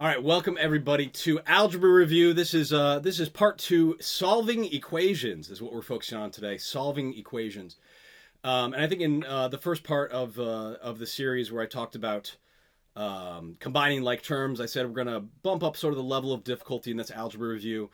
All right, welcome everybody to Algebra Review. This is part 2. Solving equations is what we're focusing on today. Solving equations, and I think in the first part of the series where I talked about combining like terms, I said we're going to bump up sort of the level of difficulty in this Algebra Review.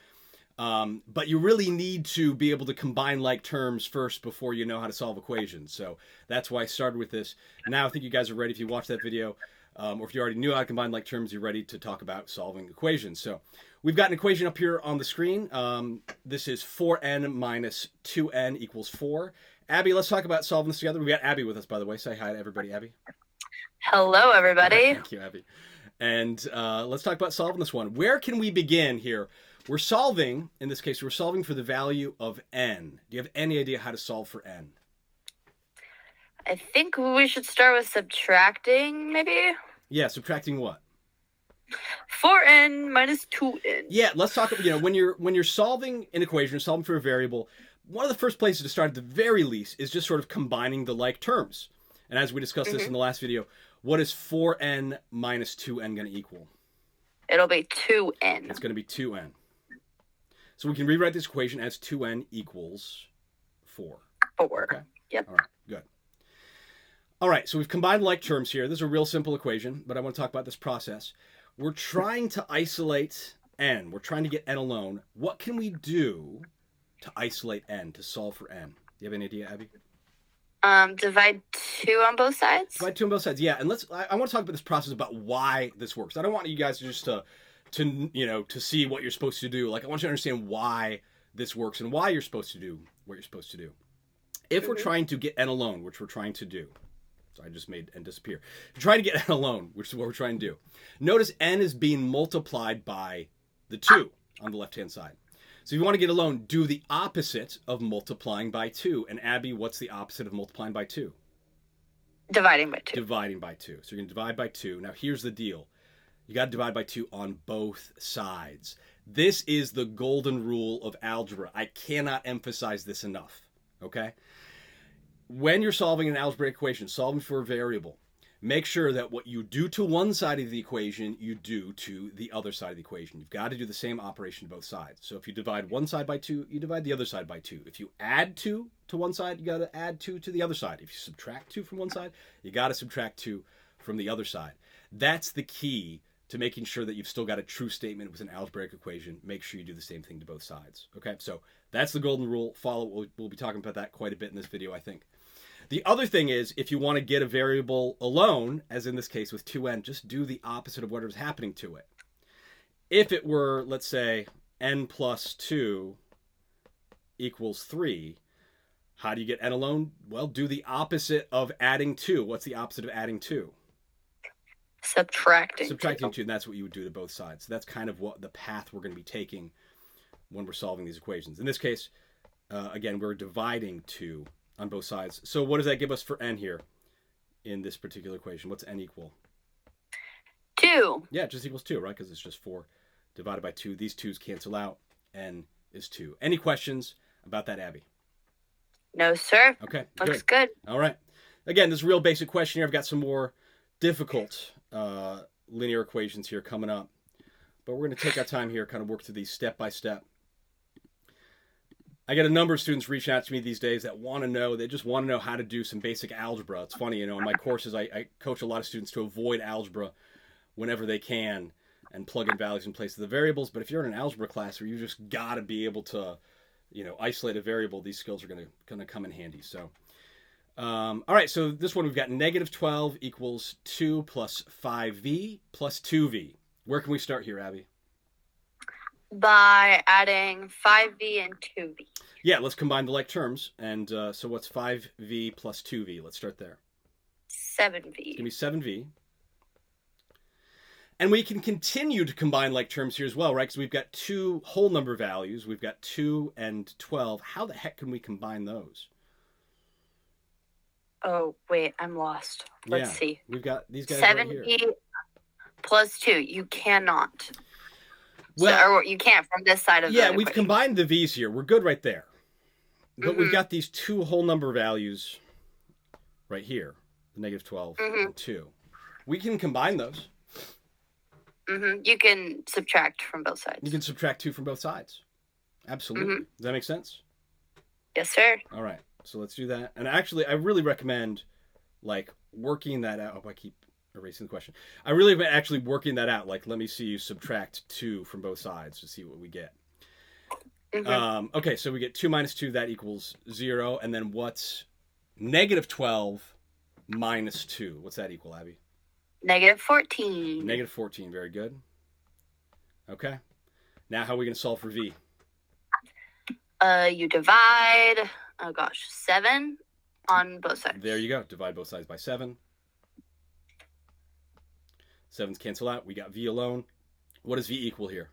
But you really need to be able to combine like terms first before you know how to solve equations. So that's why I started with this. Now I think you guys are ready. If you watched that video, or if you already knew how to combine like terms, you're ready to talk about solving equations. So we've got an equation up here on the screen. This is 4n minus 2n equals 4. Abby, let's talk about solving this together. We got Abby with us, by the way. Say hi to everybody, Abby. Hello, everybody. Thank you, Abby. And let's talk about solving this one. Where can we begin here? We're solving, in this case, we're solving for the value of n. Do you have any idea how to solve for n? I think we should start with subtracting, maybe? Yeah, subtracting what? 4n minus 2n. Yeah, let's talk, when you're solving an equation, you're solving for a variable, one of the first places to start at the very least is just sort of combining the like terms. And as we discussed this in the last video, what is 4n minus 2n going to equal? It'll be 2n. It's going to be 2n. So we can rewrite this equation as 2n equals 4. 4. Okay? Yep. All right, good. All right, so we've combined like terms here. This is a real simple equation, but I want to talk about this process. We're trying to isolate n. We're trying to get n alone. What can we do to isolate n, to solve for n? Do you have any idea, Abby? Divide 2 on both sides? Divide 2 on both sides, yeah. And I want to talk about this process, about why this works. I don't want you guys to just to see what you're supposed to do. Like, I want you to understand why this works and why you're supposed to do what you're supposed to do. If we're trying to get n alone, which we're trying to do, so I just made n disappear. If you're trying to get n alone, which is what we're trying to do, notice n is being multiplied by the 2 on the left-hand side. So if you want to get alone, do the opposite of multiplying by 2. And Abby, what's the opposite of multiplying by 2? Dividing by 2. Dividing by 2. So you're going to divide by 2. Now here's the deal. You got to divide by 2 on both sides. This is the golden rule of algebra. I cannot emphasize this enough, okay? When you're solving an algebraic equation, solving for a variable, make sure that what you do to one side of the equation, you do to the other side of the equation. You've got to do the same operation to both sides. So if you divide one side by 2, you divide the other side by 2. If you add 2 to one side, you got to add 2 to the other side. If you subtract 2 from one side, you got to subtract 2 from the other side. That's the key to making sure that you've still got a true statement with an algebraic equation. Make sure you do the same thing to both sides. Okay, so that's the golden rule. We'll be talking about that quite a bit in this video, I think. The other thing is, if you want to get a variable alone, as in this case with 2n, just do the opposite of whatever's happening to it. If it were, let's say, n plus 2 equals 3, how do you get n alone? Well, do the opposite of adding 2. What's the opposite of adding 2? Subtracting 2, and that's what you would do to both sides. So that's kind of what the path we're going to be taking when we're solving these equations. In this case, again, we're dividing 2 on both sides. So what does that give us for n here in this particular equation? What's n equal? 2. Yeah, it just equals 2, right? Because it's just 4 divided by 2. These 2's cancel out. N is 2. Any questions about that, Abby? No, sir. Okay, Looks good. All right. Again, this is a real basic question here. I've got some more difficult linear equations here coming up. But we're going to take our time here, kind of work through these step by step. I get a number of students reaching out to me these days that want to know, they just want to know how to do some basic algebra. It's funny, in my courses, I coach a lot of students to avoid algebra whenever they can and plug in values in place of the variables. But if you're in an algebra class where you just got to be able to, isolate a variable, these skills are going to come in handy. So, all right, so this one we've got negative 12 equals 2 plus 5v plus 2v. Where can we start here, Abby? By adding 5v and 2v. Yeah, let's combine the like terms. And so what's 5v plus 2v? Let's start there. 7v. It's going to be 7v. And we can continue to combine like terms here as well, right? Because we've got 2 whole number values. We've got 2 and 12. How the heck can we combine those? Oh, wait, I'm lost. Let's see. We've got these guys 7v right here. plus 2. You cannot. Well, or you can't from this side of the we've combined the v's here. We're good right there. But we've got these 2 whole number values right here, the negative 12 and 2. We can combine those. You can subtract from both sides. You can subtract 2 from both sides. Absolutely. Does that make sense? Yes, sir. All right. So let's do that. And actually, I really recommend like working that out. Oh, I keep erasing the question. I really recommend actually working that out. Like, let me see you subtract 2 from both sides to see what we get. Okay, so we get 2 minus 2, that equals 0. And then what's negative 12 minus 2? What's that equal, Abby? Negative 14. Negative 14, very good. Okay. Now how are we going to solve for v? You divide, 7 on both sides. There you go. Divide both sides by 7. 7's cancel out. We got v alone. What does v equal here?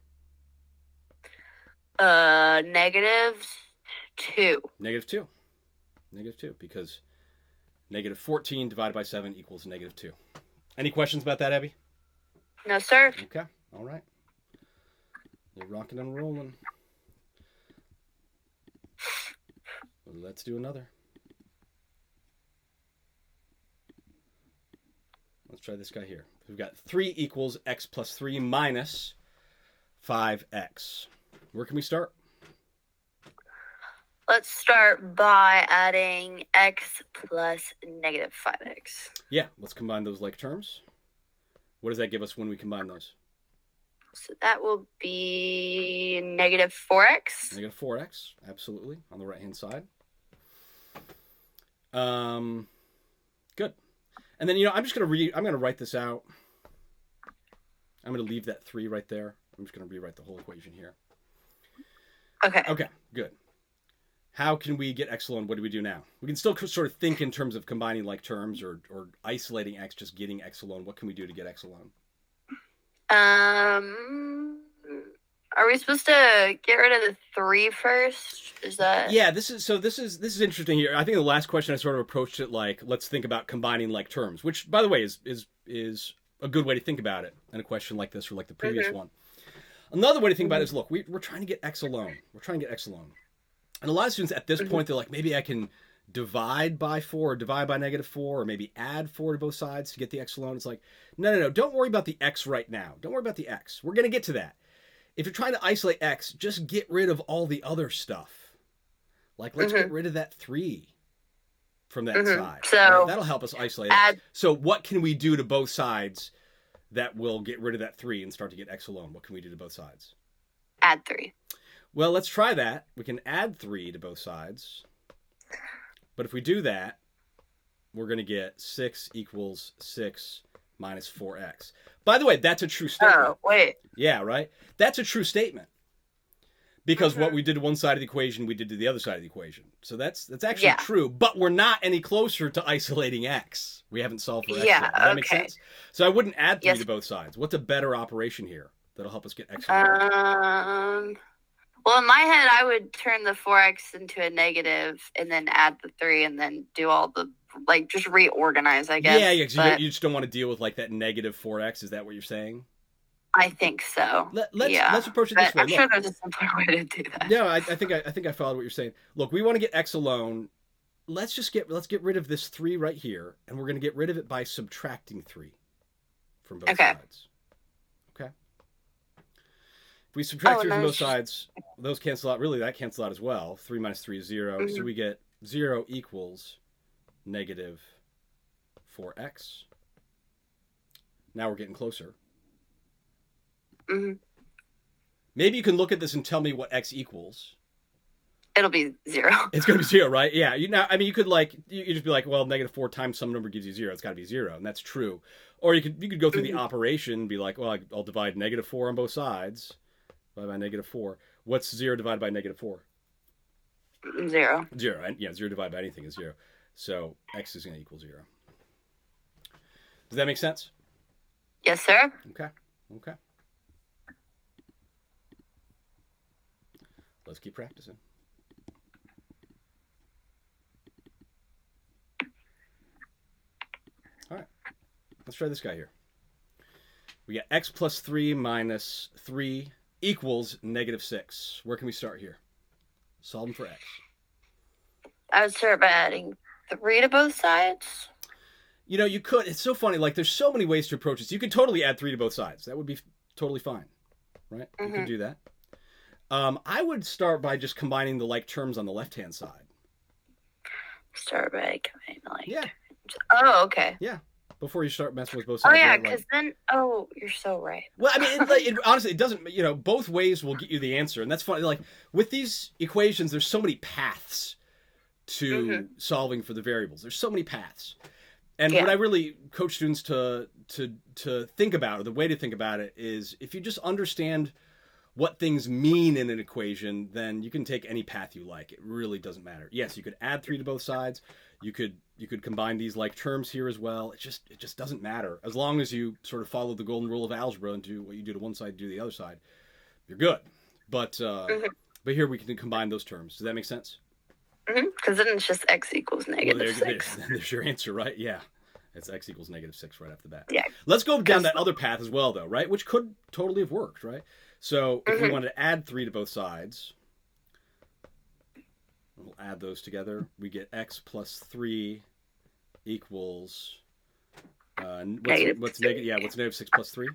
Negative 2. Negative 2. Negative 2, because negative 14 divided by 7 equals negative 2. Any questions about that, Abby? No, sir. Okay. All right. You're rocking and rolling. Let's do another. Let's try this guy here. We've got 3 equals x plus 3 minus 5x. Where can we start? Let's start by adding x plus negative 5x. Yeah, let's combine those like terms. What does that give us when we combine those? So that will be negative 4x. Negative 4x, absolutely, on the right-hand side. Good. And then, I'm just going to write this out. I'm going to leave that 3 right there. I'm just going to rewrite the whole equation here. Okay. Okay, good. How can we get x alone? What do we do now? We can still sort of think in terms of combining like terms or isolating x, just getting x alone. What can we do to get x alone? Are we supposed to get rid of the 3 first? Is that... Yeah, this is interesting here. I think the last question I sort of approached it like, let's think about combining like terms, which, by the way, is a good way to think about it in a question like this or like the previous one. Another way to think about it is, look, we're trying to get x alone. We're trying to get x alone. And a lot of students at this point, they're like, maybe I can divide by 4 or divide by negative 4 or maybe add 4 to both sides to get the x alone. It's like, no. Don't worry about the x right now. Don't worry about the x. We're going to get to that. If you're trying to isolate x, just get rid of all the other stuff. Like, let's get rid of that 3 from that side. So right? That'll help us isolate x. So what can we do to both sides that will get rid of that 3 and start to get x alone? What can we do to both sides? Add 3. Well, let's try that. We can add 3 to both sides. But if we do that, we're going to get 6 equals 6 minus 4x. By the way, that's a true statement. Oh, wait. Yeah, right? That's a true statement. Because what we did to one side of the equation, we did to the other side of the equation. So that's actually true. But we're not any closer to isolating x. We haven't solved for x yet. Does that make sense? So I wouldn't add 3 to both sides. What's a better operation here that'll help us get x? Well, in my head, I would turn the 4x into a negative and then add the 3 and then do all the, just reorganize, I guess. Yeah, because you just don't want to deal with, that negative 4x. Is that what you're saying? I think so. Let's approach it this way. I'm sure there's a simpler way to do that. No, I think I followed what you're saying. Look, we want to get x alone. Let's get rid of this 3 right here, and we're going to get rid of it by subtracting 3 from both sides. Okay. If we subtract 3 from both sides, those cancel out. Really, that cancels out as well. 3 minus 3 is 0. So we get 0 equals negative 4x. Now we're getting closer. Maybe you can look at this and tell me what x equals. It'll be 0. It's going to be 0, right? Yeah. You could you just be like, well, negative 4 times some number gives you 0. It's got to be 0, and that's true. Or you could go through the operation and be like, well, I'll divide negative 4 on both sides. Divide by negative 4. What's 0 divided by negative 4? 0. 0. And 0 divided by anything is 0. So x is going to equal 0. Does that make sense? Yes, sir. Okay. Let's keep practicing. All right. Let's try this guy here. We got x plus 3 minus 3 equals negative 6. Where can we start here? Solving for x. I would start by adding 3 to both sides. You could. It's so funny. There's so many ways to approach this. You could totally add 3 to both sides. That would be Totally fine, right? You can do that. I would start by just combining the like terms on the left-hand side. Start by combining like. Yeah. Oh, okay. Yeah. Before you start messing with both sides. Oh yeah, right? because then. Oh, you're so right. Well, I mean, honestly, it doesn't. Both ways will get you the answer, and that's funny. Like with these equations, there's so many paths to solving for the variables. There's so many paths, and what I really coach students to think about, or the way to think about it, is if you just understand what things mean in an equation, then you can take any path you like. It really doesn't matter. Yes, you could add 3 to both sides. You could combine these like terms here as well. It just doesn't matter. As long as you sort of follow the golden rule of algebra and do what you do to one side, do the other side, you're good. But here we can combine those terms. Does that make sense? Because then it's just x equals negative 6. There's your answer, right? Yeah. It's x equals negative 6 right off the bat. Yeah. Let's go down that other path as well, though, right? Which could totally have worked, right? So if we wanted to add 3 to both sides, we'll add those together. We get x plus 3 equals what's negative 6 plus 3?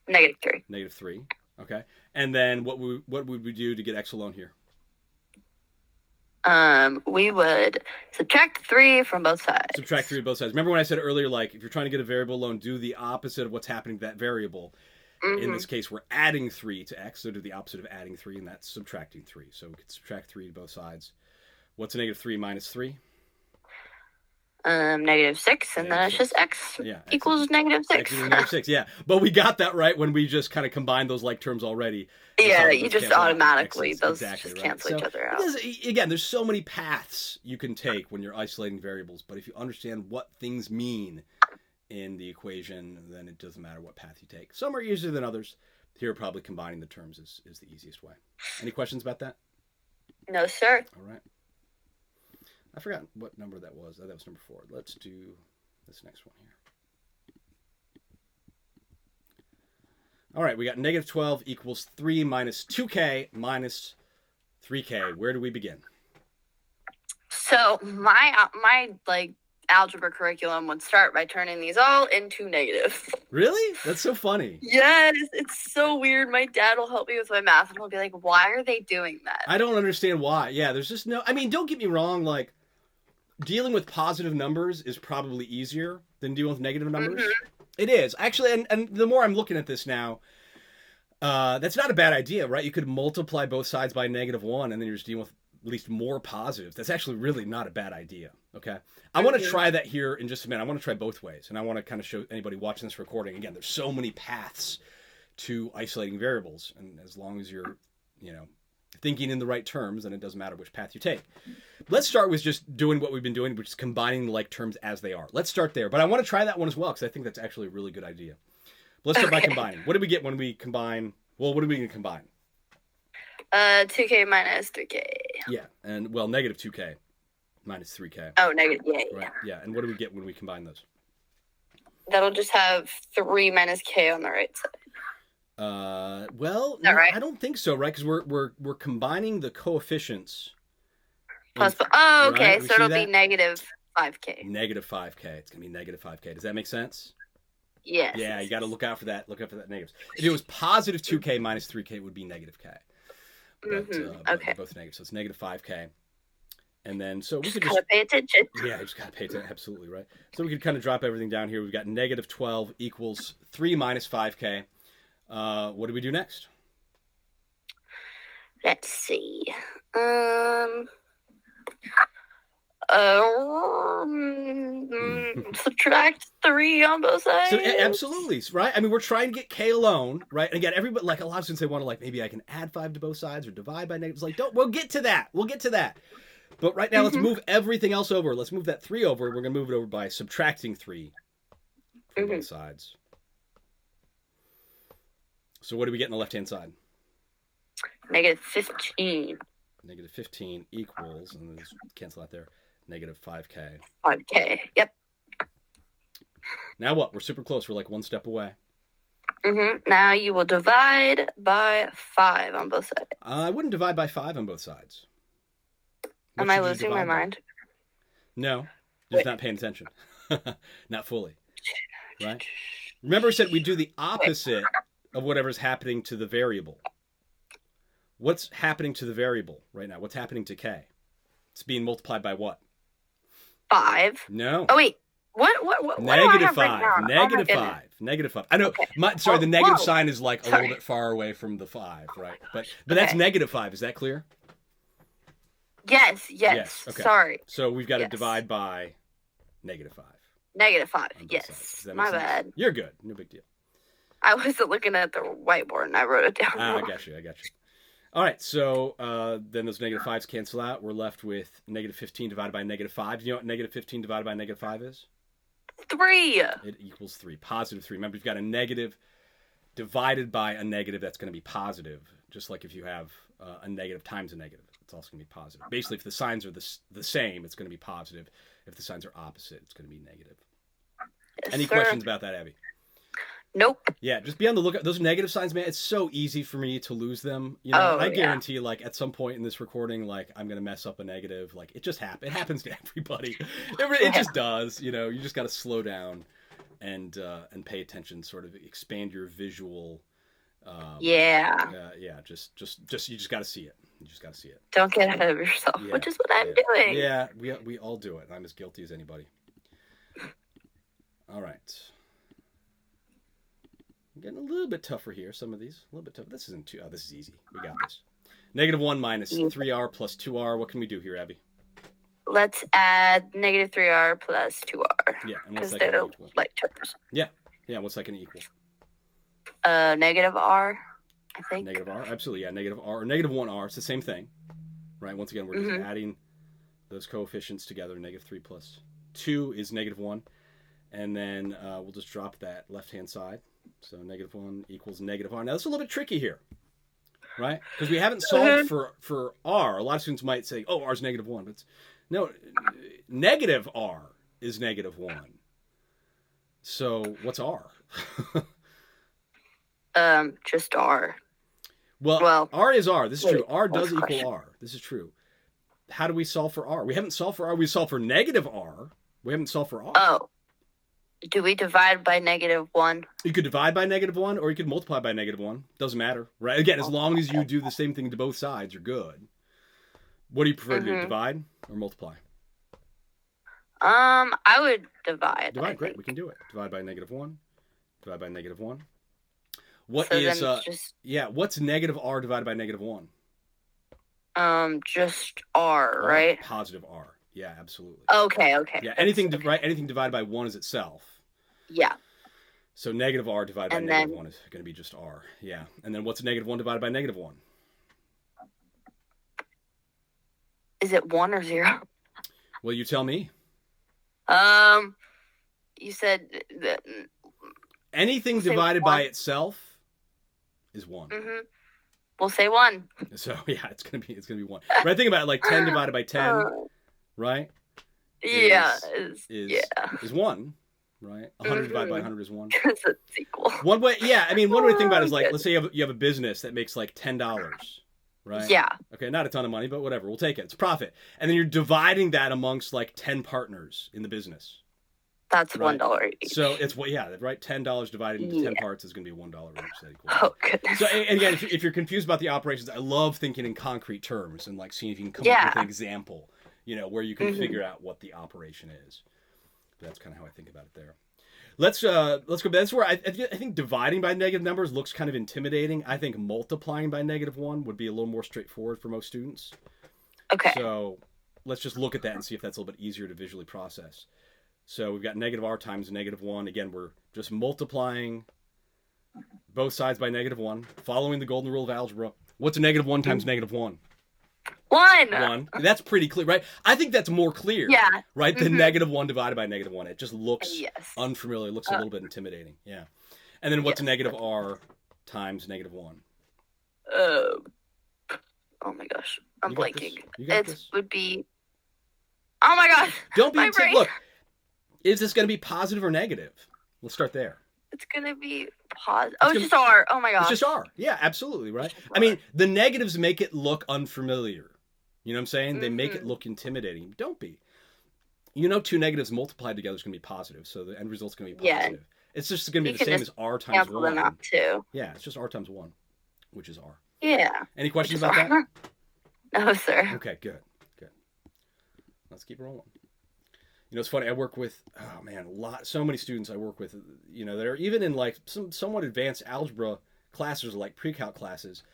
Negative 3. Negative 3. Okay. And then what would we do to get x alone here? We would subtract 3 from both sides. Subtract 3 to both sides. Remember when I said earlier, like, if you're trying to get a variable alone, do the opposite of what's happening to that variable. In this case, we're adding 3 to x, so do the opposite of adding 3, and that's subtracting 3. So we could subtract 3 to both sides. What's a negative 3 minus 3? Negative 6, and then it's just x equals negative 6. X equals negative 6, yeah. But we got that right when we just kind of combined those like terms already. Yeah, you just automatically, those just cancel each other out. Again, there's so many paths you can take when you're isolating variables, but if you understand what things mean in the equation, then it doesn't matter what path you take. Some are easier than others. Here, probably combining the terms is the easiest way. Any questions about that? No, sir. All right. I forgot what number that was. That was number 4. Let's do this next one here. All right, we got negative 12 equals 3 minus 2k minus 3k. Where do we begin? So my algebra curriculum would start by turning these all into negative. Really? That's so funny. Yes, it's so weird. My dad will help me with my math, and he'll be like, "Why are they doing that?" I don't understand why. Yeah, there's just no. I mean, don't get me wrong. Like, dealing with positive numbers is probably easier than dealing with negative numbers. It is actually, and the more I'm looking at this now, that's not a bad idea, right? You could multiply both sides by -1, and then you're just dealing with at least more positives. That's actually really not a bad idea. Okay, I want to try that here in just a minute. I want to try both ways, and I want to kind of show anybody watching this recording. Again, there's so many paths to isolating variables, and as long as you're, thinking in the right terms, then it doesn't matter which path you take. Let's start with just doing what we've been doing, which is combining the like terms as they are. Let's start there, but I want to try that one as well because I think that's actually a really good idea. But let's start by combining. What do we get when we combine? Well, what are we going to combine? 2k minus 3k. Yeah, and negative 2k minus 3k. Oh, negative, yeah. Right, yeah. And what do we get when we combine those? That'll just have 3 minus k on the right side. No, right? I don't think so, right? Because we're combining the coefficients. Plus, okay, right? So it'll be negative 5k. Negative 5k. It's gonna be negative 5k. Does that make sense? Yes. Yeah, you got to look out for that. Look out for that negatives. If it was positive 2k minus 3k, it would be negative k. But, but they're both negative, so it's negative 5k. And then, so we could just pay attention. Yeah, just gotta pay attention. Absolutely right. So we could kind of drop everything down here. We've got negative 12 equals 3 minus 5k. What do we do next? Let's see. Subtract 3 on both sides. So, absolutely, right? I mean, we're trying to get k alone, right? And again, everybody, like a lot of students, they want to maybe I can add 5 to both sides or divide by negatives. We'll get to that. We'll get to that. But right now, let's move everything else over. Let's move that 3 over. We're going to move it over by subtracting 3 from both sides. So what do we get on the left-hand side? Negative 15. Negative 15 equals, and then just cancel out there, negative 5k. 5k, yep. Now what? We're super close. We're like one step away. Now you will divide by 5 on both sides. I wouldn't divide by 5 on both sides. Am I losing my mind? No, just not paying attention. Not fully. Right? Remember I said we do the opposite of whatever's happening to the variable. What's happening to the variable right now? What's happening to k? It's being multiplied by what? 5. No. Oh, wait. What Negative do I have 5. written down? Negative Oh, my 5. Negative 5. I know. Okay. Sorry, the negative Whoa. sign is like a Sorry. little bit far away from the 5, right? But that's negative 5. Is that clear? Yes. Okay. Sorry. So we've got to Yes. divide by negative 5. -5. on both Yes. sides. Does that make My sense? bad. You're good. No big deal. I wasn't looking at the whiteboard and I wrote it down. I got you. All right, so then those negative 5s cancel out. We're left with negative 15 divided by negative 5. Do you know what negative 15 divided by negative 5 is? 3. It equals 3. Positive 3. Remember, you've got a negative divided by a negative that's going to be positive, just like if you have a negative times a negative. It's also going to be positive. Basically, if the signs are the same, it's going to be positive. If the signs are opposite, it's going to be negative. Yes, Any sir. questions about that, Abby? Nope. Yeah, just be on the lookout. Those negative signs, man, it's so easy for me to lose them. You know, I guarantee, like, at some point in this recording, like, I'm going to mess up a negative. Like, it just happens. It happens to everybody. It just does. You know, you just got to slow down and pay attention, sort of expand your visual. Yeah. Just you just got to see it. You just got to see it. Don't get ahead of yourself, which is what I'm doing. Yeah, we all do it. I'm as guilty as anybody. All right. Getting a little bit tougher here. Some of these, a little bit tougher. This isn't too. This is easy. We got this. -1 minus 3r plus 2r. What can we do here, Abby? Let's add -3r plus 2r. Yeah, and what's Because that they're going to equal? like terms. Yeah. What's that going to equal? -r, I think. -r, absolutely. Yeah, -r or -1r. It's the same thing, right? Once again, we're just adding those coefficients together. -3 plus 2 is -1, and then we'll just drop that left-hand side. So -1 equals -r. Now, that's a little bit tricky here, right? Because we haven't solved for r. A lot of students might say, oh, r is -1. But no, -r is -1. So what's r? Just r. Well, r is r. This is true. R does equal question. r. This is true. How do we solve for r? We haven't solved for r. We solved for -r. We haven't solved for r. Oh. Do we divide by -1? You could divide by -1, or you could multiply by -1. Doesn't matter, right? Again, as long as you do the same thing to both sides, you're good. What do you prefer to do, divide or multiply? I would divide. Divide, great. We can do it. Divide by -1. Divide by -1. What's -r divided by -1? Just r, right? Positive r. Yeah, absolutely. Okay. Yeah, anything divided by 1 is itself. Yeah. So -r divided by -1 is going to be just r. Yeah. And then what's -1 divided by -1? Is it 1 or 0? Well, you tell me. You said that. Anything divided by itself is 1. We'll say 1. So yeah, it's gonna be 1. Right? Think about it, like 10 divided by 10, right? Yeah. Is 1, right? 100 divided by 100 is 1. Because it's equal. One way to think about it is like, let's say you have a business that makes like $10, right? Yeah. Okay, not a ton of money, but whatever, we'll take it. It's profit. And then you're dividing that amongst like 10 partners in the business. That's right? $1 each. So it's right. $10 divided into 10 parts is going to be $1 each. That equals. Oh goodness. So and again, if you're confused about the operations, I love thinking in concrete terms and like seeing if you can come up with an example, where you can figure out what the operation is. But that's kind of how I think about it there. Let's go. That's where I think dividing by negative numbers looks kind of intimidating. I think multiplying by -1 would be a little more straightforward for most students. Okay. So let's just look at that and see if that's a little bit easier to visually process. So we've got -r times -1. Again, we're just multiplying both sides by -1, following the golden rule of algebra. What's a -1 times -1? 1. That's pretty clear, right? I think that's more clear, right, than -1 divided by -1. It just looks unfamiliar. It looks a little bit intimidating, yeah. And then what's a -r times -1? Oh my gosh, I'm blanking. Would be. Oh my gosh! Don't be look. Is this going to be positive or negative? Let's start there. It's going to be positive. Oh, it's just r. Oh my gosh. It's just r. Yeah, absolutely, right? I mean, the negatives make it look unfamiliar. You know what I'm saying? They make it look intimidating. Don't be. 2 negatives multiplied together is going to be positive, so the end result's going to be positive. It's just going to You be the can same just as r times cancel them 1. out too. Yeah, it's just r times 1, which is r. Yeah. Any questions Which is about that? No, sir. Okay, good. Let's keep rolling. You know, it's funny. I work with, oh man, so many students I work with, you know, that are even in like some somewhat advanced algebra classes, like pre-calc classes,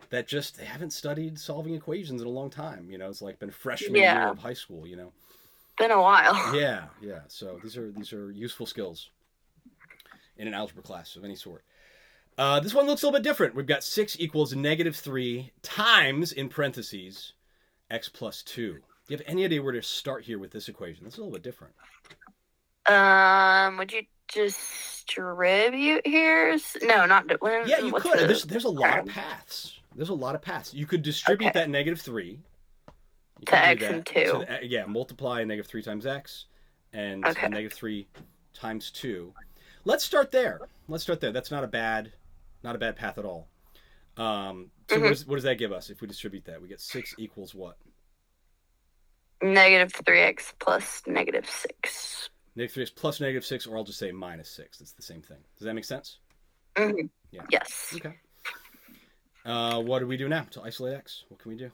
that just they haven't studied solving equations in a long time. You know, it's like been freshman year of high school. You know, been a while. Yeah. So these are useful skills in an algebra class of any sort. This one looks a little bit different. We've got 6 equals -3 times, in parentheses, x plus 2. Do you have any idea where to start here with this equation? That's a little bit different. Would you distribute here? No, not. Yeah, you could. There's a lot of paths. You could distribute that -3 to x and 2. Multiply -3 times x and -3 times 2. Let's start there. That's not a bad path at all. So what does that give us if we distribute that? We get 6 equals what? -3x plus -6. -3x plus -6, or I'll just say -6. It's the same thing. Does that make sense? Mm-hmm. Yeah. Yes. Okay. What do we do now to isolate x? What can we do?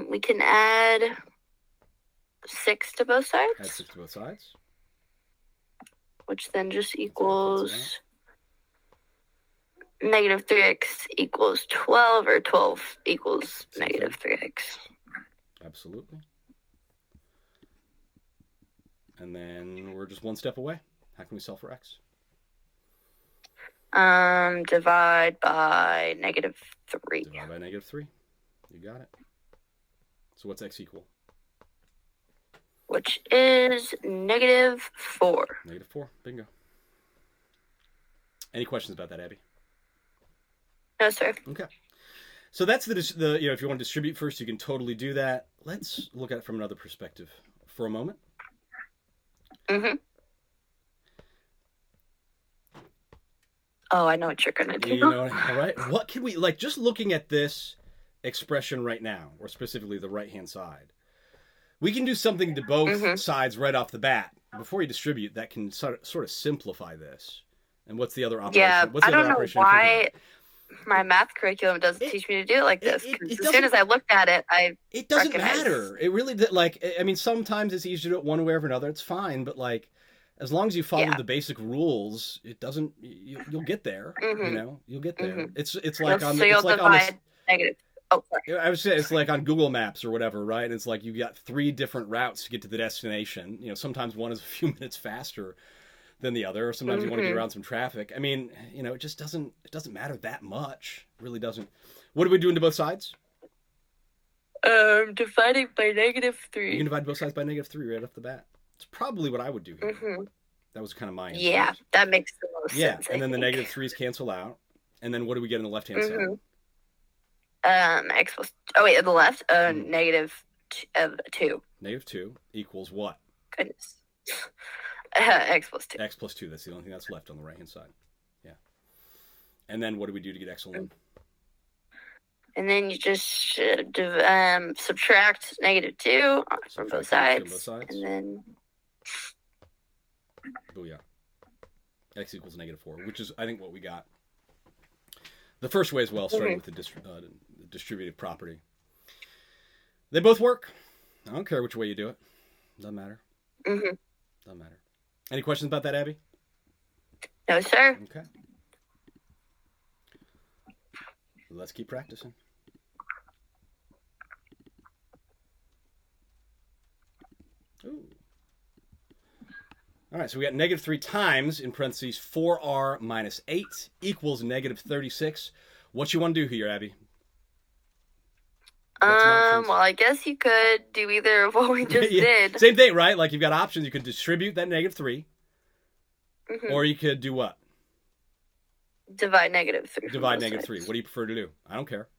We can add 6 to both sides. Add 6 to both sides. Which then just equals -3x equals 12, or 12 equals -3x. Absolutely. And then we're just one step away. How can we solve for x? Divide by -3. Divide by -3. You got it. So what's x equal? Which is -4. -4. Bingo. Any questions about that, Abby? No, sir. Okay. So that's the you know, if you want to distribute first, you can totally do that. Let's look at it from another perspective for a moment. Mm-hmm. Oh, I know what you're gonna do. You know, all right. What can we, like, just looking at this expression right now, or specifically the right-hand side, we can do something to both sides right off the bat. Before you distribute, that can sort of simplify this. And what's the other operation? Yeah, I don't know why my math curriculum doesn't teach me to do it like this. As soon as I looked at it, it doesn't matter. It really, like, I mean, sometimes it's easy to do it one way or another. It's fine, but like, as long as you follow the basic rules, it doesn't. You'll get there. You know, you'll get there. It's like on. So you'll divide negative. Oh, sorry. I would say it's like on Google Maps or whatever, right? It's like you got 3 different routes to get to the destination. You know, sometimes one is a few minutes faster than the other, or sometimes you want to get around some traffic. I mean, you know, it just doesn't matter that much. It really doesn't. What are we doing to both sides? Dividing by -3. You can divide both sides by -3 right off the bat. It's probably what I would do here. That was kind of my answer. Yeah, that makes the most sense. Yeah, and then the -3's cancel out. And then what do we get on the left-hand side? X plus... Oh, wait, on the left? -2. -2 equals what? Goodness. X plus 2. X plus 2. That's the only thing that's left on the right-hand side. Yeah. And then what do we do to get x alone? And then you just subtract -2 from both sides. And then... Booyah. X equals -4, which is, I think, what we got the first way as well, starting with the distributive property. They both work. I don't care which way you do it. Doesn't matter. Doesn't matter. Any questions about that, Abby? No, sir. Okay. Let's keep practicing. Ooh. All right, so we got -3 times, in parentheses, 4r minus 8 equals -36. What you want to do here, Abby? Well, I guess you could do either of what we just did. Same thing, right? Like, you've got options. You could distribute that -3, or you could do what? Divide -3. Divide -3. What do you prefer to do? I don't care.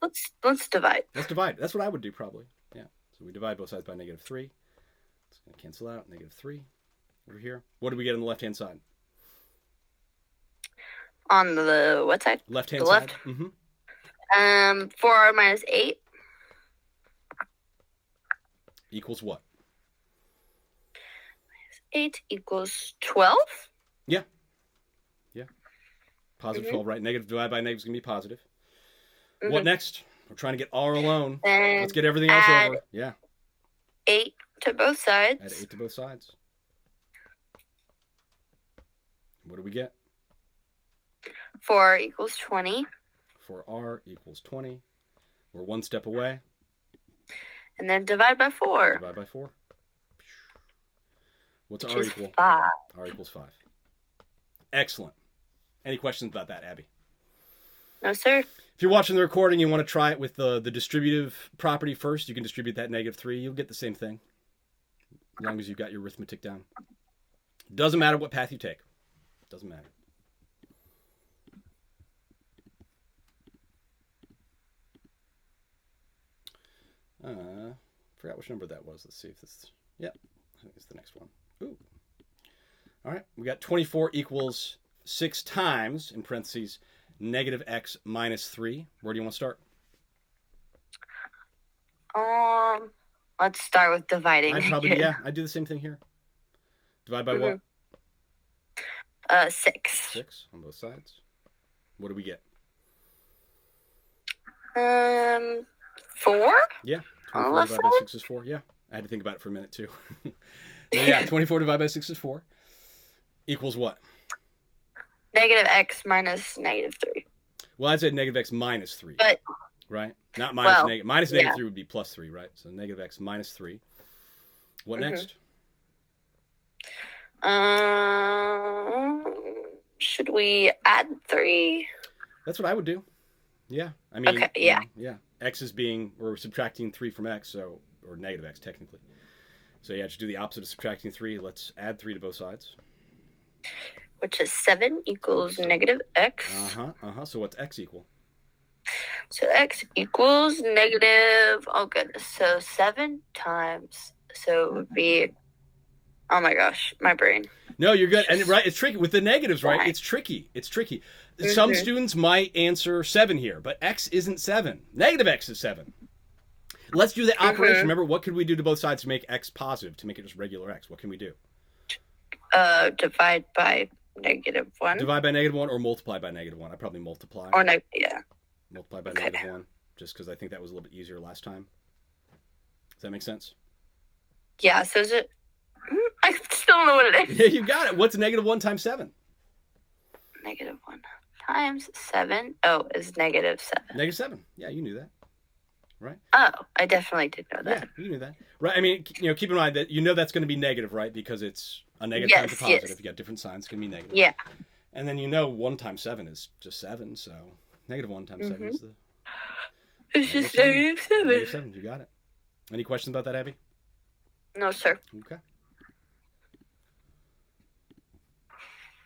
Let's divide. Let's divide. That's what I would do, probably. Yeah. So we divide both sides by -3. It's going to cancel out. -3. Over here. What do we get on the left-hand side? On the what side? Left-hand side. Left. 4r minus 8. Equals what? 8 equals 12. Yeah. Positive 12, right? Negative divided by negative is going to be positive. What next? We're trying to get R alone. And let's get everything else over. Yeah. 8 to both sides. Add 8 to both sides. What do we get? 4 equals 20. 4R equals 20. We're one step away. And then divide by 4. Divide by 4. What's Which R is equal? 5. R equals 5. Excellent. Any questions about that, Abby? No, sir. If you're watching the recording, you want to try it with the distributive property first. You can distribute that -3. You'll get the same thing, as long as you've got your arithmetic down. Doesn't matter what path you take. Doesn't matter. Forgot which number that was. Let's see if this... Yep, I think it's the next one. Ooh. All right, we got 24 equals 6 times, in parentheses, -x minus 3. Where do you want to start? Let's start with dividing. I do the same thing here. Divide by what? 6. 6 on both sides. What do we get? 4? Yeah. 24 divided by 6 is 4. Yeah. I had to think about it for a minute too. Yeah, 24 divided by 6 is 4. Equals what? -x minus -3. Well, I'd say -x minus 3. But, right? Not minus negative. Minus yeah. -3 would be +3, right? So -x minus 3. What next? Should we add 3? That's what I would do. Yeah. I mean, okay, yeah. Yeah. X is being, we're subtracting 3 from x, so, or -x technically. So yeah, just do the opposite of subtracting 3. Let's add 3 to both sides. Which is 7 equals -x. So what's x equal? So x equals negative, oh goodness, so 7 times, so it would be, oh my gosh, my brain. No, you're good. And right, it's tricky with the negatives, right? It's tricky. Some students might answer 7 here, but x isn't 7. -x is 7. Let's do the operation. Remember, what could we do to both sides to make x positive, to make it just regular x? What can we do? Divide by -1. Divide by -1 or multiply by -1. I probably multiply. Or yeah. Multiply by -1, just because I think that was a little bit easier last time. Does that make sense? Yeah, so is it... I still don't know what it is. Yeah, you got it. What's -1 times 7? -1 times 7. Oh, is -7. -7. Yeah, you knew that. Right? Oh, I definitely did know that. Yeah, you knew that. Right, I mean, keep in mind that that's going to be negative, right? Because it's a negative times a positive. Yes. You got different signs, it's going to be negative. Yeah. And then 1 times 7 is just 7, so -1 times 7 is the... It's just -7. -7, you got it. Any questions about that, Abby? No, sir. Okay.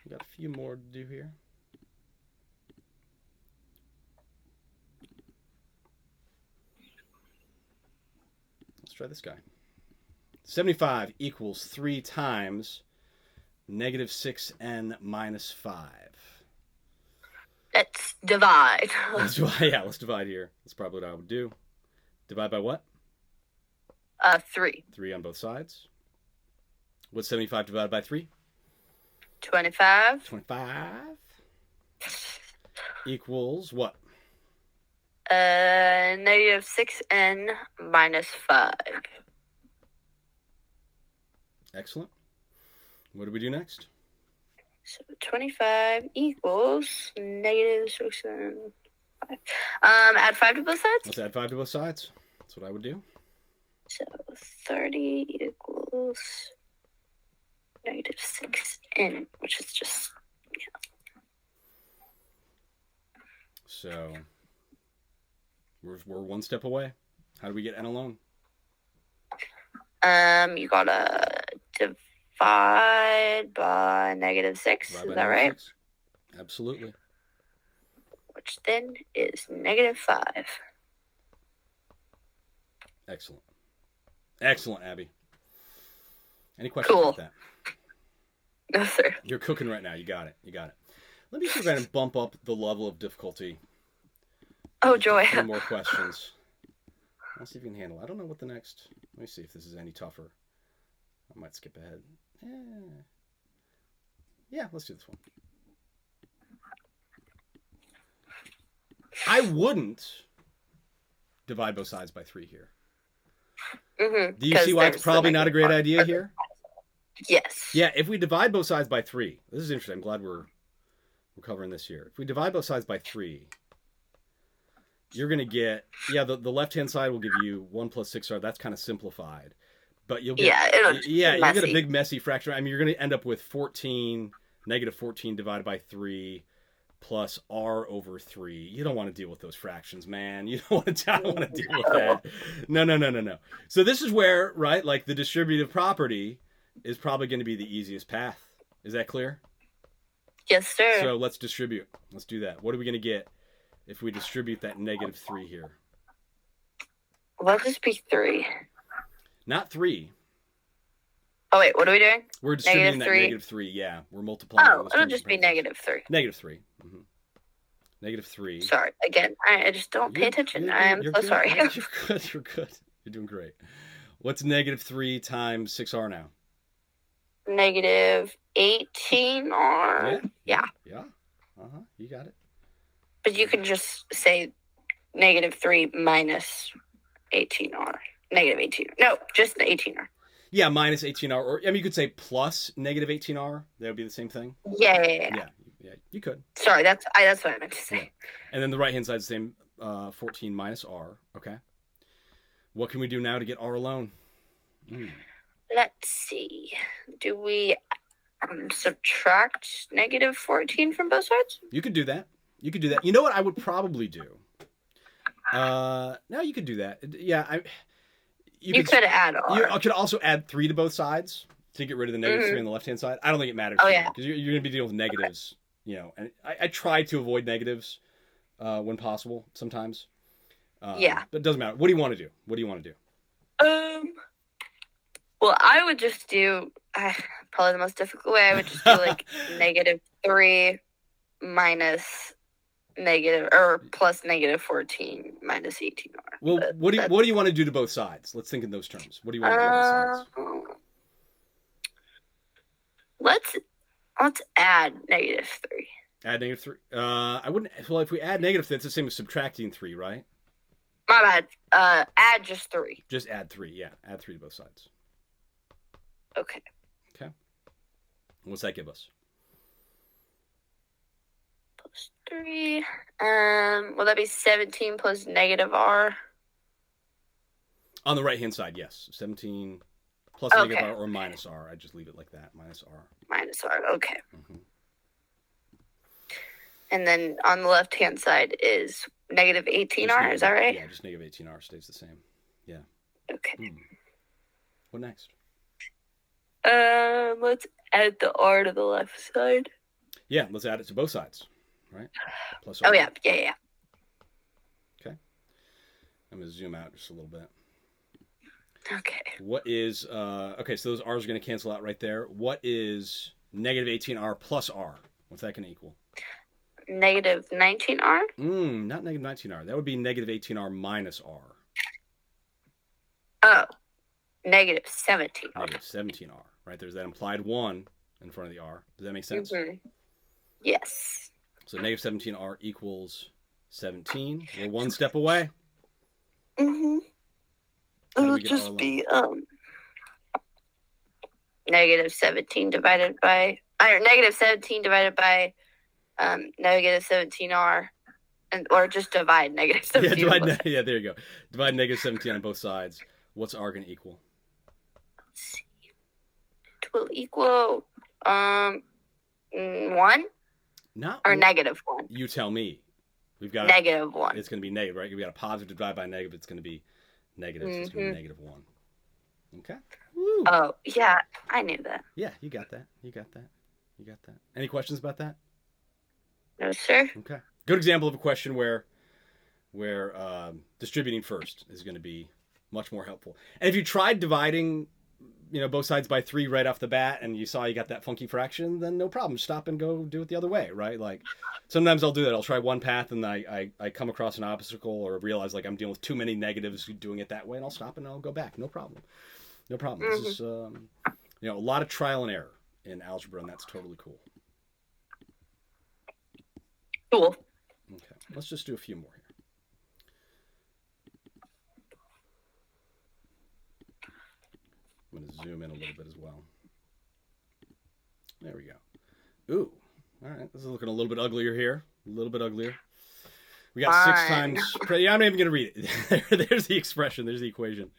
We got a few more to do here. Let's try this guy. 75 equals 3 times -6n minus 5. Let's divide. Let's divide here. That's probably what I would do. Divide by what? 3. 3 on both sides. What's 75 divided by 3? 25. 25 equals what? -6n minus 5. Excellent. What do we do next? So 25 equals -6n 5. Add 5 to both sides? Let's add 5 to both sides. That's what I would do. So 30 equals -6n, which is just, So we're one step away. How do we get n alone? You gotta divide by -6. Is that right? 6. Absolutely. Which then is -5. Excellent. Excellent, Abby. Any questions about that? No, sir. You're cooking right now. You got it. Let me see if I can bump up the level of difficulty. Oh, joy. 3 more questions. Let's see if you can handle it. I don't know what the next... Let me see if this is any tougher. I might skip ahead. Yeah, let's do this one. I wouldn't divide both sides by 3 here. Mm-hmm. Do you see why it's probably not a great idea here? Yes. Yeah, if we divide both sides by 3, this is interesting. I'm glad we're covering this here. If we divide both sides by 3, you're going to get, the left-hand side will give you 1 plus 6r. That's kind of simplified. But you'll get, you'll get a big messy fraction. I mean, you're going to end up with negative 14 divided by 3 plus r over 3. You don't want to deal with those fractions, man. You don't want to deal with that. No. So this is where, right, like the distributive property is probably going to be the easiest path. Is that clear? Yes, sir. So let's distribute. Let's do that. What are we going to get if we distribute that negative 3 here? Will just be 3? Not 3. Oh, wait, what are we doing? We're distributing negative 3. Yeah, we're multiplying. Oh, it'll just be negative 3. Negative 3. Mm-hmm. Negative 3. Sorry. Again, I just don't pay attention. I am so sorry. You're good. You're good. You're doing great. What's negative 3 times 6r now? Negative 18r. Yeah. Yeah. You got it. But you can just say negative 3 minus 18r. Negative 18. No, just the 18r. Yeah, minus 18r. Or, I mean, you could say plus negative 18r. That would be the same thing. Yeah, you could. Sorry, that's what I meant to say. Yeah. And then the right-hand side is the same, 14 minus r. Okay. What can we do now to get r alone? Let's see. Do we subtract negative 14 from both sides? You could do that. You know what I would probably do? No, you could do that. Yeah, you could add r. You could also add 3 to both sides to get rid of the negative 3 on the left-hand side. I don't think it matters. Because you're going to be dealing with negatives, and I try to avoid negatives when possible sometimes. But it doesn't matter. What do you want to do? Well, I would just do, probably the most difficult way, I would just do like negative 3 minus negative, or plus negative 14 minus 18r. Well, what do you want to do to both sides? Let's think in those terms. What do you want to do to both sides? Let's add negative 3. Add negative 3? I wouldn't, well, if we add negative 3, it's the same as subtracting 3, right? My bad. Add just 3. Just add 3, yeah. Add 3 to both sides. Okay. What's that give us? Plus 3. Will that be 17 plus negative r? On the right-hand side, yes. 17 plus negative r or minus r. I just leave it like that. Minus r. Minus r, okay. Mm-hmm. And then on the left-hand side is negative 18r, is that right? Yeah, just negative 18r stays the same. Yeah. Okay. What next? Let's add the r to the left side. Yeah, let's add it to both sides, right? Plus r. Oh, yeah. Okay. I'm going to zoom out just a little bit. Okay. What is, okay, so those r's are going to cancel out right there. What is negative 18r plus r? What's that going to equal? Negative 19r? Not negative 19r. That would be negative 18r minus r. Oh. Negative 17r. Negative 17r, right? There's that implied 1 in front of the r. Does that make sense? Mm-hmm. Yes. So negative 17r equals 17. We're one step away. Mm-hmm. It'll just be negative 17 divided by negative 17 divided by negative 17r, or just divide negative 17. Yeah, there you go. Divide negative 17 on both sides. What's r going to equal? Let's see. It will equal 1? Or negative 1. You tell me. We've got negative 1. It's going to be negative, right? We've got a positive divided by negative. It's going to be negative. Mm-hmm. So it's going to be negative 1. Okay. Woo. Oh, yeah. I knew that. Yeah, you got that. Any questions about that? No, sir. Okay. Good example of a question where distributing first is going to be much more helpful. And if you tried dividing, both sides by 3 right off the bat, and you saw you got that funky fraction, then no problem. Stop and go do it the other way, right? Like, sometimes I'll do that. I'll try one path, and I come across an obstacle or realize, like, I'm dealing with too many negatives doing it that way, and I'll stop and I'll go back. No problem. Mm-hmm. This is A lot of trial and error in algebra, and that's totally cool. Cool. Okay, let's just do a few more here. I'm going to zoom in a little bit as well. There we go. Ooh, all right. This is looking a little bit uglier here. A little bit uglier. We got Fine. 6 times. Yeah, I'm not even going to read it. There's the expression. There's the equation.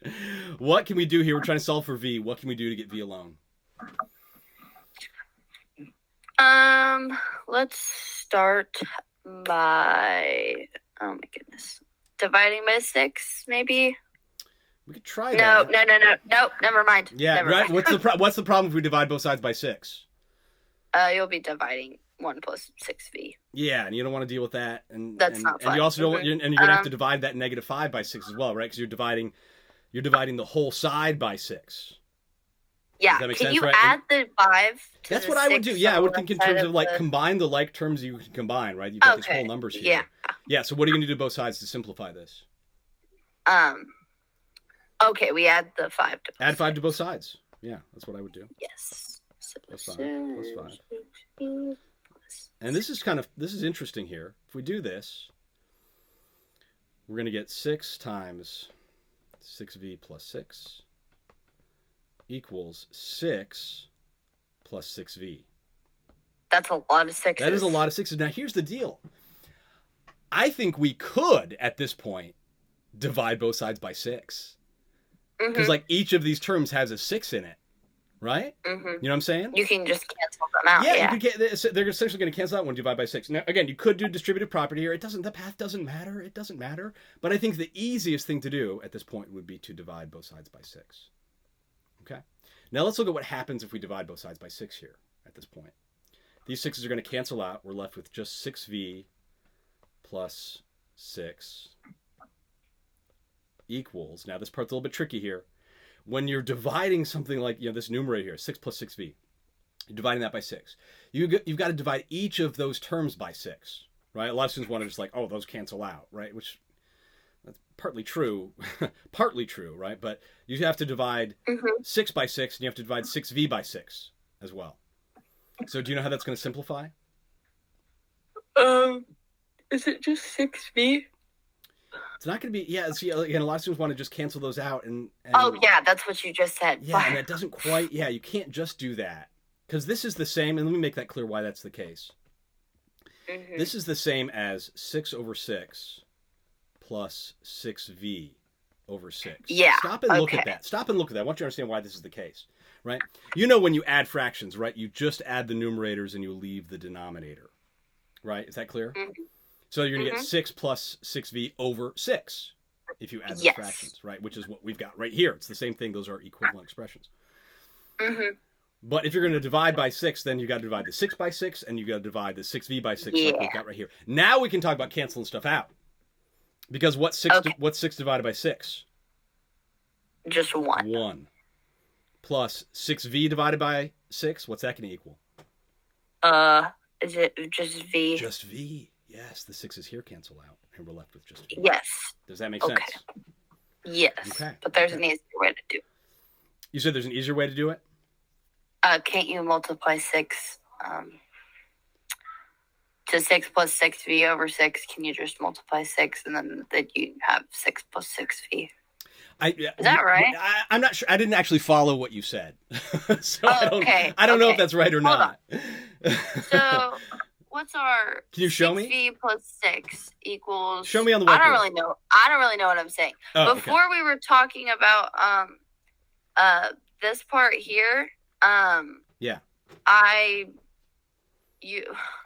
What can we do here? We're trying to solve for v. What can we do to get v alone? Let's start by, oh my goodness, dividing by 6, maybe. We could try No, that. no, never mind. Yeah, never right. mind. What's the problem if we divide both sides by 6? You'll be dividing 1 plus 6v. Yeah, and you don't want to deal with that, and That's not fun. And you also don't. Okay. And you're gonna have to divide that -5 by 6 as well, right? Because you're dividing the whole side by 6. Yeah. Does that make Can sense, you right? add the 5 to That's the what I would 6 do. Yeah, I on would the think in side terms of like the- combine the like terms you can combine, right? You've got these whole numbers here. Yeah. Yeah. So what are you gonna do to both sides to simplify this? Okay, we add the 5 to both Add 5 to both sides. Yeah, that's what I would do. Yes. So Plus 5. And this is interesting here. If we do this, we're going to get 6 times 6v plus 6 equals 6 plus 6v. That's a lot of 6s. That is a lot of 6s. Now, here's the deal. I think we could, at this point, divide both sides by 6. Because, like, each of these terms has a 6 in it. Right? You know what I'm saying? You can just cancel them out. Yeah, you could they're essentially going to cancel out when you divide by 6. Now, again, you could do distributive property here. The path doesn't matter. It doesn't matter. But I think the easiest thing to do at this point would be to divide both sides by 6. Okay? Now let's look at what happens if we divide both sides by 6 here at this point. These 6s are going to cancel out. We're left with just 6v plus 6 equals. Now this part's a little bit tricky here. When you're dividing something like, this numerator here, 6 plus 6v, you're dividing that by 6. You've got to divide each of those terms by 6, right? A lot of students want to just like, oh, those cancel out, right? Which, that's partly true, right? But you have to divide 6 by 6, and you have to divide 6v by 6 as well. So do you know how that's going to simplify? Is it just 6v? It's not going to be, see, again, a lot of students want to just cancel those out. And oh, yeah, that's what you just said. Yeah, and that doesn't quite, you can't just do that. Because this is the same, and let me make that clear why that's the case. This is the same as 6 over 6 plus 6v over 6. Yeah. Stop and look at that. Stop and look at that. I want you to understand why this is the case, right? When you add fractions, right, you just add the numerators and you leave the denominator, right? Is that clear? So you're going to get 6 plus 6v over 6 if you add the fractions, right? Which is what we've got right here. It's the same thing. Those are equivalent expressions. But if you're going to divide by 6, then you got to divide the 6 by 6, and you got to divide the 6v by 6 like we've got right here. Now we can talk about canceling stuff out. Because what's 6 divided by 6? Just 1. 1. Plus 6v divided by 6, what's that going to equal? Is it just v? Just v. Yes, the 6's here cancel out, and we're left with just v. Yes. Does that make sense? Yes. Okay. But there's an easier way to do it. You said there's an easier way to do it? Can't you multiply 6 to 6 plus 6v over 6? Can you just multiply 6 and then you have 6 plus 6v? Is that right? I'm not sure. I didn't actually follow what you said. So okay. I don't know if that's right or Hold not. So what's our Can you show 6v me? plus 6 equals... Show me on the whiteboard. I don't really know what I'm saying. Oh, Before we were talking about this part here, yeah. I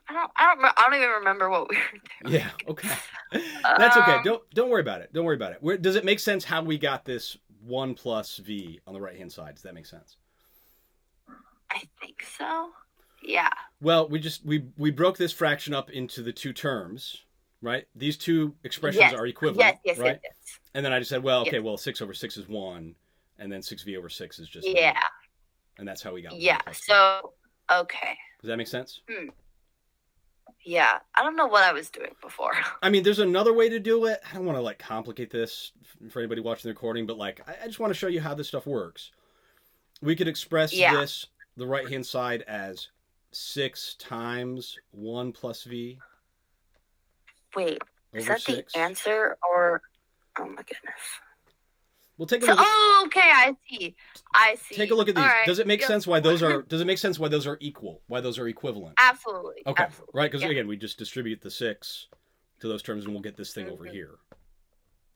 don't even remember what we were doing. Yeah, okay. That's okay. Don't worry about it. Don't worry about it. Does it make sense how we got this 1 plus v on the right-hand side? Does that make sense? I think so. Yeah. Well, we broke this fraction up into the two terms, right? These two expressions are equivalent, right? Yes. And then I just said, well, okay, 6 over 6 is 1, and then 6v over 6 is just 1. And that's how we got 1 plus 2. So, okay. Does that make sense? Yeah, I don't know what I was doing before. I mean, there's another way to do it. I don't want to complicate this for anybody watching the recording, but I just want to show you how this stuff works. We could express Yeah. this, the right-hand side, as 6 times 1 plus v Wait, is over that 6. the answer or? Oh my goodness. We'll take a So, look at, oh, okay, I see. take a look at these. All right. Does it make Yep. sense why those are? Does it make sense why those are equal? Why those are equivalent? Absolutely. Okay, Absolutely. right? Because Yeah. again, we just distribute the 6 to those terms, and we'll get this thing over Mhm. here.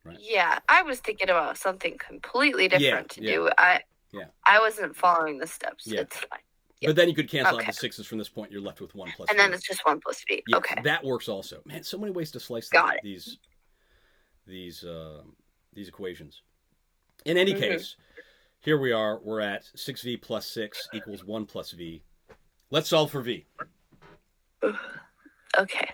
Right. Yeah, I was thinking about something completely different to yeah. do. Yeah. I wasn't following the steps. Yeah. It's fine. But then you could cancel out Okay. the 6's from this point. You're left with 1 plus And v. then it's just 1 plus v. Yes, Okay. that works also. Man, so many ways to slice Got it. these equations. In any case, here we are. We're at 6v plus 6 equals 1 plus v. Let's solve for v. Okay.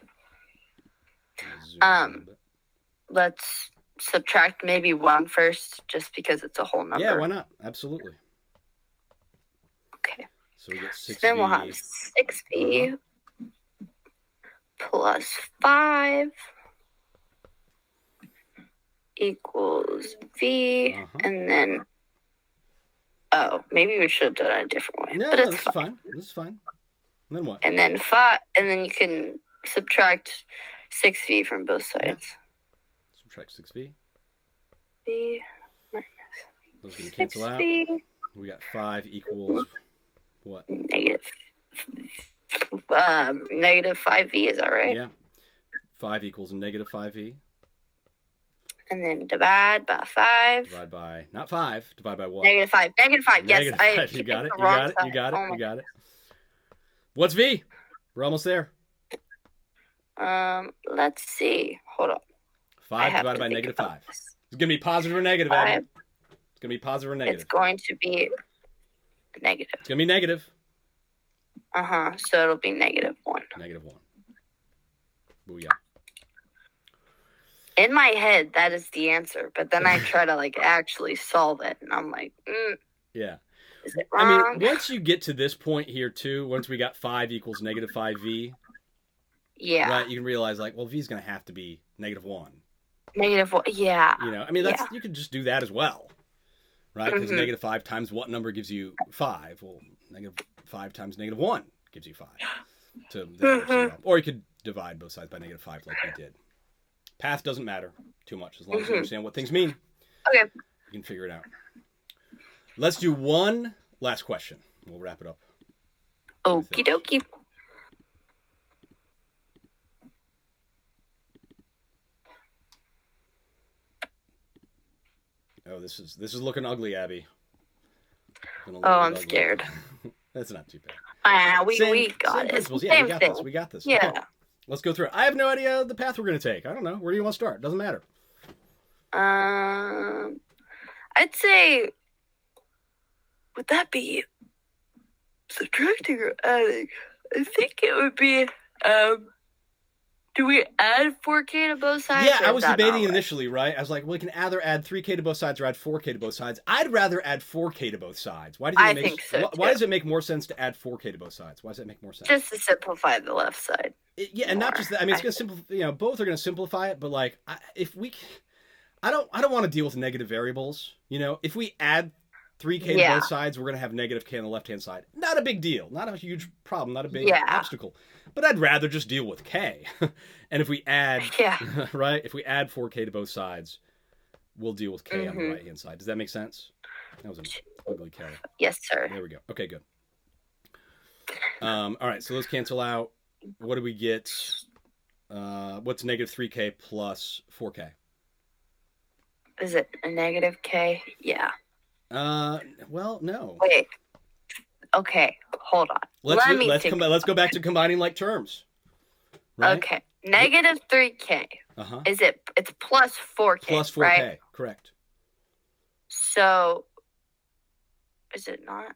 Let's subtract maybe 1 first, just because it's a whole number. Yeah, why not? Absolutely. Okay. So we get 6v. Then we'll have 6v plus 5 equals v, and then maybe we should have done it a different way. No, but no, it's this is fine. This is fine. And then what? And then 5, and then you can subtract 6v from both sides. Yeah. Subtract 6v. V Those are going to cancel out. 6v. We got 5 equals what? Negative 5v, is that right? Yeah. 5 equals negative 5v. And then divide by 5. Divide by, not 5, divide by what? Negative 5. Negative 5, yes. Negative 5. You got it. You got it. You got it. You got it. What's v? We're almost there. Let's see. Hold on. 5 divided by negative 5. It's going to be positive or negative, Abby. It's going to be positive or negative. It's going to be negative. It's going to be negative. So it'll be negative 1. Negative 1. Booyah. In my head, that is the answer. But then I try to actually solve it, and I'm like, yeah. Is it wrong? I mean, once you get to this point here too, once we got 5 equals negative 5v, yeah, right, you can realize well, v is going to have to be negative 1. Negative 1, yeah. I mean, you could just do that as well, right? Because negative 5 times what number gives you 5? Well, negative 5 times negative 1 gives you 5. Or you could divide both sides by negative 5 like we did. Path doesn't matter too much as long as you understand what things mean. Okay. You can figure it out. Let's do one last question. We'll wrap it up. Okie dokie. Oh, this is looking ugly, Abby. I'm scared. That's not too bad. We got it. Yeah, we got this. We got this. Yeah. Okay. Let's go through it. I have no idea the path we're going to take. I don't know. Where do you want to start? Doesn't matter. I'd say, would that be subtracting or adding? I think it would be, do we add 4K to both sides? Yeah, I was debating initially, right? I was like, well, we can either add 3K to both sides or add 4K to both sides. I'd rather add 4K to both sides. Why do you think so? Why does it make more sense to add 4K to both sides? Why does that make more sense? Just to simplify the left side. And not just that. I mean, it's going to simplify. Both are going to simplify it. But I don't want to deal with negative variables. If we add 3K to both sides, we're going to have negative K on the left-hand side. Not a big deal. Not a huge problem. Not a big obstacle. But I'd rather just deal with K. And if we add, right, if we add 4K to both sides, we'll deal with K on the right-hand side. Does that make sense? That was an ugly K. Yes, sir. There we go. Okay, good. All right, so those cancel out. What do we get? What's negative 3K plus 4K? Is it a negative K? Yeah. Well, no. Wait. Okay, hold on. Let's go back to combining like terms. Right? Okay. Negative 3K. It's plus 4K. Plus 4K, right? Correct. So is it not?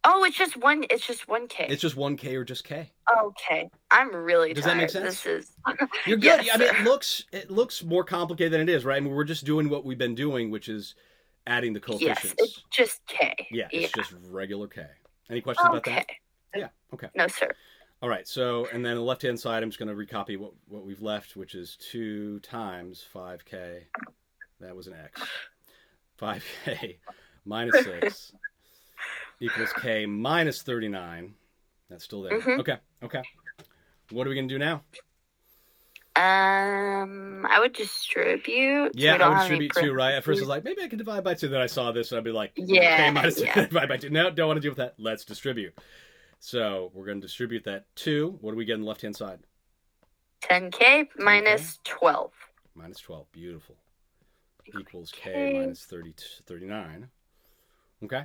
Oh, it's just 1K. It's just 1K or just K. Okay. I'm really Does tired. That make sense? This is You're good. Yes, I mean, it looks more complicated than it is, right? I mean, we're just doing what we've been doing, which is adding the coefficients. Yes, it's just K. Yeah, it's just regular K. Any questions about that? Yeah, okay. No, sir. All right, so, and then on the left-hand side, I'm just going to recopy what we've left, which is 2 times 5K. That was an X. 5K minus 6 equals k minus 39. That's still there. Mhm. Okay. What are we going to do now? I would distribute. Yeah, so I would distribute 2, right? At first I was like, maybe I can divide by 2. Then I saw this and I'd be like, k minus 2 divide by 2. No, don't want to deal with that. Let's distribute. So we're going to distribute that 2. What do we get on the left-hand side? 10k minus 12. Minus 12. Beautiful. Equals k minus 39. Okay.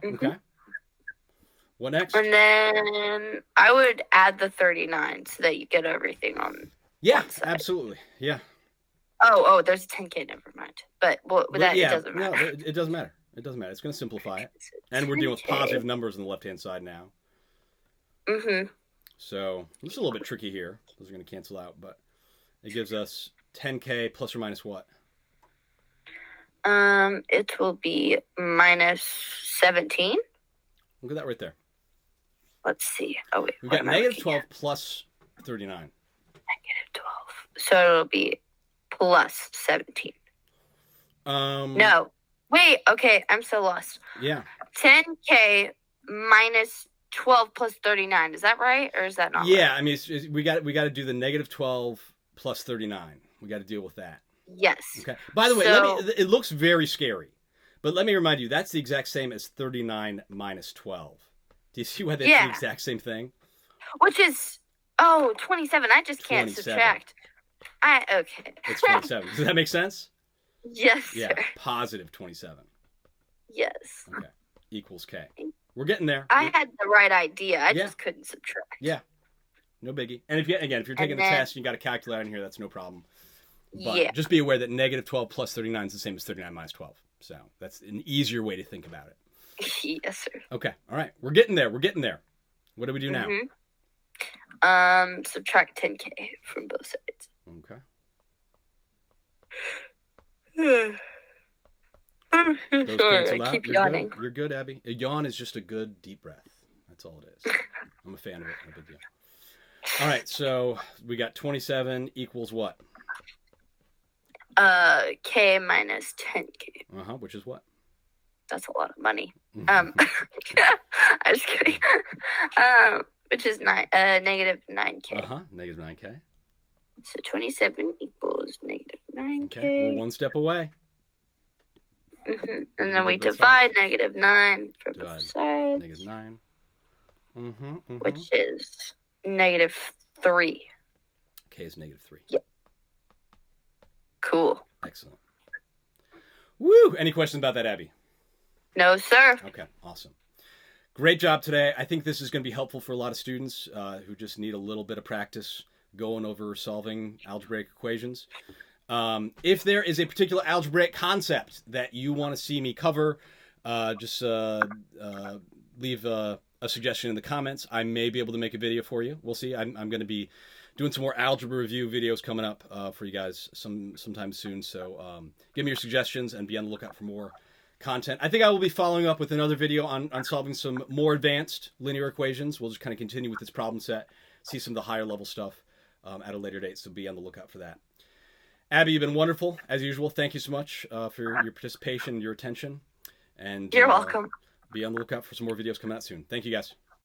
What next? And then I would add the 39 so that you get everything on. Yeah, absolutely. Yeah. Oh, there's a 10k. Never mind. But it doesn't matter. No, it doesn't matter. It doesn't matter. It's going to simplify it. And we're dealing with positive numbers on the left-hand side now. Mm-hmm. So this is a little bit tricky here. Those are going to cancel out, but it gives us 10k plus or minus what? It will be minus 17. Look at that right there. Let's see. Oh, wait. We've got negative 12 plus 39. Negative 12. So it'll be plus 17. No. Wait. Okay. I'm so lost. Yeah. 10k minus 12 plus 39. Is that right? Or is that not Yeah. right? I mean, we got to do the negative 12 plus 39. We got to deal with that. Yes. Okay. By the way, it looks very scary. But let me remind you, that's the exact same as 39 minus 12. Do you see why that's the exact same thing? Which is, 27. I just can't subtract. Okay. It's 27. Does that make sense? Yes, Yeah, sir. positive 27. Yes. Okay. Equals k. We're getting there. I had the right idea. I just couldn't subtract. Yeah. No biggie. And if you're taking the test and you got a calculator in here, that's no problem. But just be aware that negative 12 plus 39 is the same as 39 minus 12. So that's an easier way to think about it. Yes, sir. Okay. All right. We're getting there. What do we do now? Subtract 10k from both sides. Okay. Sorry, I keep yawning. You're good, Abby. A yawn is just a good deep breath. That's all it is. I'm a fan of it. No big deal. All right. So we got 27 equals what? K minus 10k. Which is what? That's a lot of money. I'm just kidding. Which is negative 9k. Negative 9k. So 27 equals negative 9k. Okay, we're one step away. And then we divide negative 9 for both sides. Negative 9. Which is negative 3. K is negative 3. Yep. Cool. Excellent. Woo! Any questions about that, Abby? No, sir. Okay, awesome. Great job today. I think this is going to be helpful for a lot of students who just need a little bit of practice going over solving algebraic equations. If there is a particular algebraic concept that you want to see me cover, just leave a suggestion in the comments. I may be able to make a video for you. We'll see. I'm going to be doing some more algebra review videos coming up for you guys sometime soon. So give me your suggestions and be on the lookout for more content. I think I will be following up with another video on solving some more advanced linear equations. We'll just kind of continue with this problem set, see some of the higher level stuff at a later date. So be on the lookout for that. Abby, you've been wonderful as usual. Thank you so much for your participation and your attention. And you're welcome. Be on the lookout for some more videos coming out soon. Thank you, guys.